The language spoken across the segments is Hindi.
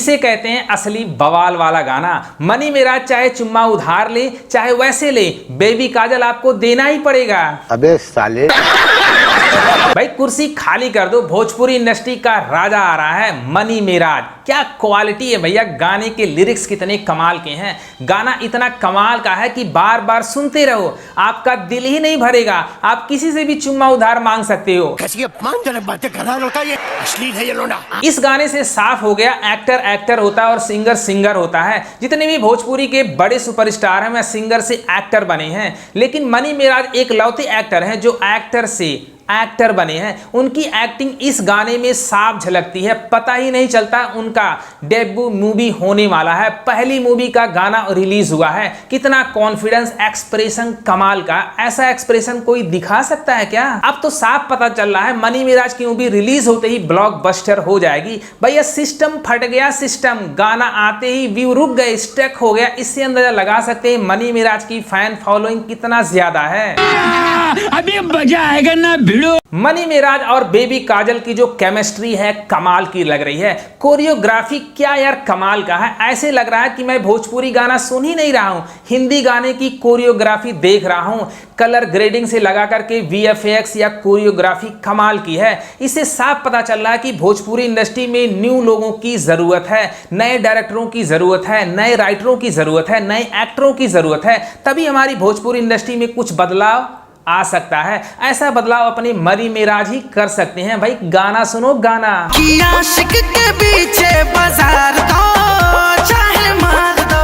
इसे कहते हैं असली बवाल वाला गाना। मनी मेराज चाहे चुम्मा उधार ले चाहे वैसे ले, बेबी काजल आपको देना ही पड़ेगा। अबे साले भाई कुर्सी खाली कर दो, भोजपुरी इंडस्ट्री का राजा आ रहा है मनी मेराज। क्या क्वालिटी है भैया, गाने के लिरिक्स कितने कमाल के हैं। गाना इतना कमाल का है कि बार बार सुनते रहो, आपका दिल ही नहीं भरेगा। आप किसी से भी चुम्मा उधार मांग सकते हो। बातें कर रहा है, ये अश्लील है ये लोना। इस गाने से साफ हो गया एक्टर एक्टर होता है और सिंगर सिंगर होता है। जितने भी भोजपुरी के बड़े सुपरस्टार हैं वह सिंगर से एक्टर बने हैं, लेकिन मनी मेराज एक लौते एक्टर हैं जो एक्टर से एक्टर बने हैं। उनकी एक्टिंग इस गाने में साफ झलकती है, पता ही नहीं चलता उनका डेब्यू मूवी होने वाला है। पहली मूवी का गाना रिलीज हुआ है। कितना कॉन्फिडेंस, एक्सप्रेशन कमाल का। ऐसा एक्सप्रेशन कोई दिखा सकता है क्या? अब तो साफ पता चल रहा है मनी मेराज की मूवी रिलीज होते ही ब्लॉकबस्टर हो जाएगी। भैया सिस्टम फट गया, सिस्टम। गाना आते ही व्यू रुक गए, स्टक हो गया। इससे अंदाजा लगा सकते हैं मनी मेराज की फैन फॉलोइंग कितना ज्यादा है। अभी मजा आएगा ना भिड़ो। मनी मेराज और बेबी काजल की जो केमिस्ट्री है कमाल की लग रही है। कोरियोग्राफी क्या यार कमाल का है। ऐसे लग रहा है कि मैं भोजपुरी गाना सुन ही नहीं रहा हूं, हिंदी गाने की कोरियोग्राफी देख रहा हूं। कलर ग्रेडिंग से लगा करके VFX या कोरियोग्राफी कमाल की है। इससे साफ पता चल रहा है कि भोजपुरी इंडस्ट्री में न्यू लोगों की जरूरत है, नए डायरेक्टरों की जरूरत है, नए राइटरों की जरूरत है, नए एक्टरों की जरूरत है। तभी हमारी भोजपुरी इंडस्ट्री में कुछ बदलाव आ सकता है। ऐसा बदलाव अपने मनी मेराज ही कर सकते हैं। भाई गाना सुनो, गाना कि आशिक के पीछे बाजार दो, चाहे मार दो।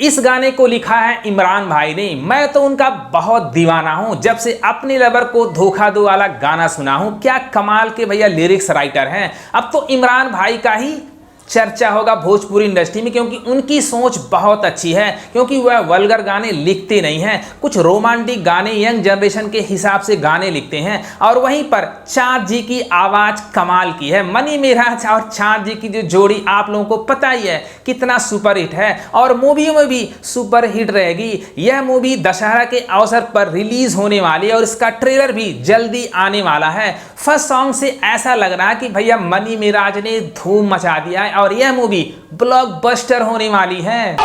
इस गाने को लिखा है इमरान भाई ने। मैं तो उनका बहुत दीवाना हूं, जब से अपने लवर को धोखा दो वाला गाना सुना हूं। क्या कमाल के भैया लिरिक्स राइटर हैं। अब तो इमरान भाई का ही चर्चा होगा भोजपुरी इंडस्ट्री में, क्योंकि उनकी सोच बहुत अच्छी है। क्योंकि वह वल्गर गाने लिखते नहीं हैं, कुछ रोमांटिक गाने यंग जनरेशन के हिसाब से गाने लिखते हैं। और वहीं पर चाँद जी की आवाज कमाल की है। मनी मेराज और चाँद जी की जो जोड़ी आप लोगों को पता ही है कितना सुपर हिट है, और मूवियों में भी सुपर हिट रहेगी। यह मूवी दशहरा के अवसर पर रिलीज होने वाली है और इसका ट्रेलर भी जल्दी आने वाला है। फर्स्ट सॉन्ग से ऐसा लग रहा है कि भैया मनी मेराज ने धूम मचा दिया है और यह मूवी ब्लॉकबस्टर होने वाली है।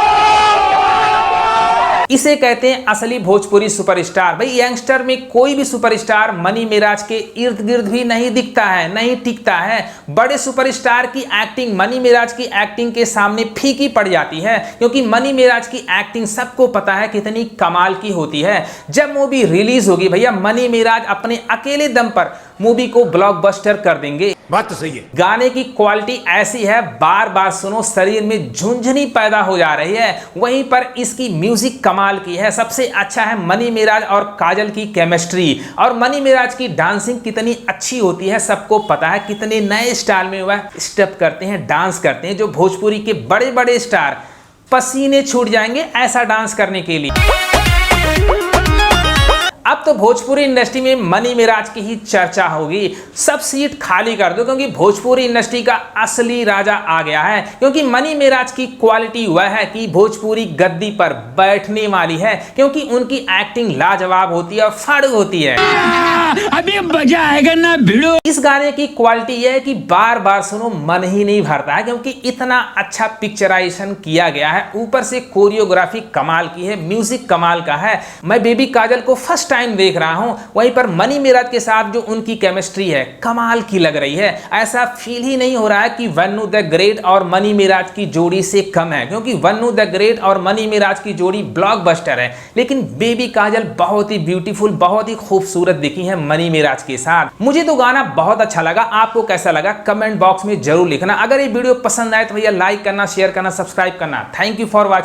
इसे कहते हैं असली भोजपुरी सुपरस्टार। भाई यंगस्टर में कोई भी सुपरस्टार मनी मेराज के इर्द गिर्द भी नहीं दिखता है, नहीं टिकता है। बड़े सुपरस्टार की एक्टिंग मनी मेराज की एक्टिंग के सामने फीकी पड़ जाती है, क्योंकि मनी मेराज की एक्टिंग सबको पता है कितनी कमाल की होती है। जब मूवी रिलीज होगी भैया मनी मेराज अपने अकेले दम पर मूवी को ब्लॉकबस्टर कर देंगे। बात तो सही है। गाने की क्वालिटी ऐसी है, बार बार सुनो शरीर में झुंझुनी पैदा हो जा रही है। वहीं पर इसकी म्यूजिक कमाल की है। सबसे अच्छा है मनी मेराज और काजल की केमिस्ट्री, और मनी मेराज की डांसिंग कितनी अच्छी होती है सबको पता है। कितने नए स्टाइल में वह स्टेप करते हैं, डांस करते हैं, जो भोजपुरी के बड़े बड़े स्टार पसीने छूट जाएंगे ऐसा डांस करने के लिए। अब तो भोजपुरी इंडस्ट्री में मनी मेराज की ही चर्चा होगी। सब सीट खाली कर दो, क्योंकि भोजपुरी इंडस्ट्री का असली राजा आ गया है। क्योंकि मनी मेराज की क्वालिटी वह है कि भोजपुरी गद्दी पर बैठने वाली है, क्योंकि उनकी एक्टिंग लाजवाब होती है और फड़ होती है। अभी मजा आएगा ना भिड़ो। इस गाने की क्वालिटी यह है कि बार बार सुनो मन ही नहीं भरता है, क्योंकि इतना अच्छा पिक्चराइजेशन किया गया है। ऊपर से कोरियोग्राफी कमाल की है, म्यूजिक कमाल का है। मैं बेबी काजल को फर्स्ट टाइम देख रहा हूं, वहीं पर मनी मेराज के साथ जो उनकी केमिस्ट्री है कमाल की लग रही है। ऐसा फील ही नहीं हो रहा है कि वन्नू द ग्रेट और मनी मेराज की जोड़ी से कम है, क्योंकि वन्नू द ग्रेट और मनी मेराज की जोड़ी ब्लॉकबस्टर है। लेकिन बेबी काजल बहुत ही ब्यूटीफुल, बहुत ही खूबसूरत दिखी है मनी मेराज के साथ। मुझे तो गाना बहुत अच्छा लगा। आपको कैसा लगा कमेंट बॉक्स में जरूर लिखना। अगर ये वीडियो पसंद आए तो भैया लाइक करना, शेयर करना, सब्सक्राइब करना। Thank you for watching.